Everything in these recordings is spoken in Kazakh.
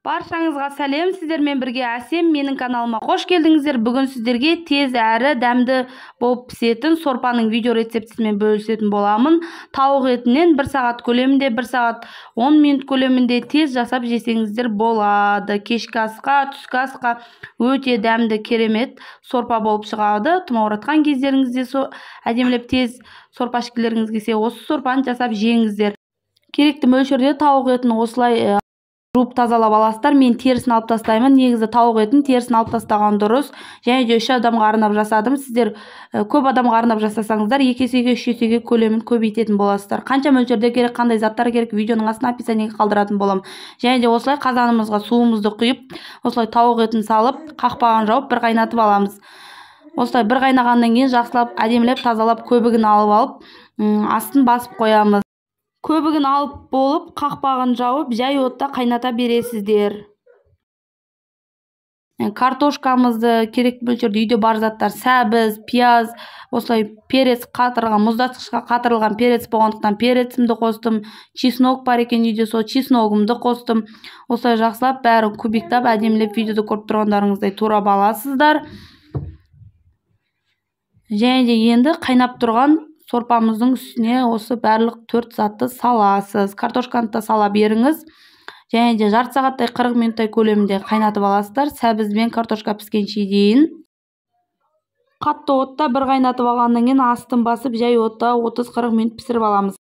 Баршаңызға сәлем, сіздермен бірге Әсем, менің каналыма қош келдіңіздер. Бүгін сіздерге тез әрі дәмді болып пісетін сорпаның видео рецептісімен бөлісетін боламын. Тауық етінен 1 сағат көлемінде, 1 сағат 10 минут көлемінде тез жасап жесеңіздер болады. Кешкі асқа, түскі асқа өте дәмді, керемет сорпа болып шығады. Тұмауратқан кездеріңізде әдемілеп тез сорпа ішкілеріңіз келсе, осы сорпаны жасап жеңіздер. Керекті мөлшерде тауық етін осылай жуып тазалап аласыздар. Мен терісін алып тастаймын. Негізі тауық етін терісін алып тастаған дұрыс. Және де 3 адамға арнап жасадым. Сіздер көп адамға арнап жасасаңыздар, 2 есеге 3 есеге көлемін көбейтетін боласыздар. Қанша мөлшерде керек, қандай заттар керек, видеоның астына описаниеге қалдыратын боламын. Және де осылай қазанымызға суымызды құйып, осылай тауық етін салып, қақпағын жауып бір қайнатып аламыз. Осылай бір қайнағаннан кейін жақсылап, әдемілеп тазалап, көбігін алып, астын басып қоямыз. Көбігін алып болып, қақпағын жауып, жай отта қайната бересіздер. Картошкамызды керекті мөлшерде үйде бар заттар, сәбіз, пияз, осылай перец қатырылған, мұздатқышқа қатырылған перец болғандықтан перецімді қостым. Чеснок бар екен үйде, сол чесногымды қостым. Осылай жақсылап, бәрін кубиктап, әдемілеп видеода көріп тұрғандарыңыздай турап аласыздар. Және де енді қайнап тұрған сорпамыздың үстіне осы барлық 4 затты саласыз. Картошканы да сала беріңіз. Және де жарты сағаттай 40 минуттай көлемінде қайнатып аласыздар. Сәбіз бен картошка піскенше дейін. Қатты отта бір қайнатып алғаннан кейін астын басып, жай отта 30-40 минут пісіріп аламыз.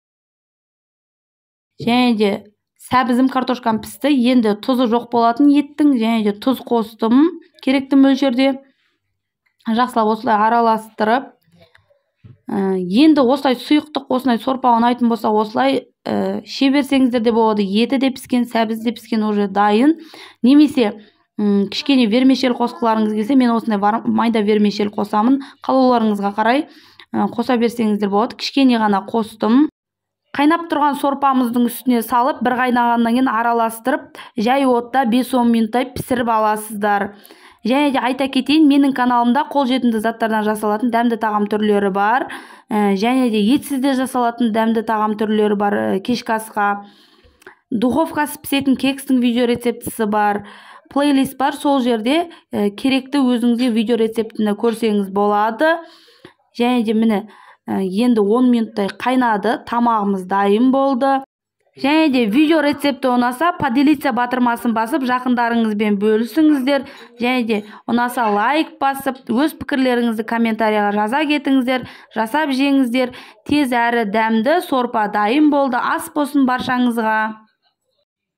Және де сәбізім картошкам пісті. Енді тұзы жоқ болатын еттің, және де тұз қостым керекті мөлшерде. Жақсылап осылай араластырып, енді осылай сұйықтық, осылай сорпа ұнайтын болса, осылай шеберсеңіздер де болады. Еті де піскен, сәбіз де піскен уже дайын. Немесе кішкене вермишель қосқыларыңыз келсе, мен осындай майда вермишель қосамын. Қалауларыңызға қарай қоса берсеңіздер болады. Кішкене ғана қостым. Қайнап тұрған сорпамыздың үстіне салып, бір қайнағаннан кейін араластырып, жай отта 5-10 минуттай пісіріп аласыздар. Және де айта кетейін, менің каналымда қолжетімді заттардан жасалатын дәмді тағам түрлері бар. Және де етсіз де жасалатын дәмді тағам түрлері бар. Кешкі асқа, духовкасы пісетін кекстің видео рецептісі бар. Плейлист бар, сол жерде керекті өзіңізге видео рецептіні көрсеңіз болады. Және де міне енді 10 минуттай қайнады, тамағымыз дайын болды. Және де видео рецепті ұнаса, поделиться батырмасын басып, жақындарыңызбен бөлісіңіздер. Және де ұнаса лайк басып, өз пікірлеріңізді комментарияға жаза кетіңіздер, жасап жеңіздер. Тез әрі дәмді сорпа дайын болды. Ас болсын баршаңызға.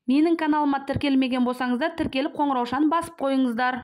Менің каналыма тіркелмеген болсаңыздар, тіркеліп қоңыраушаны басып қойыңыздар.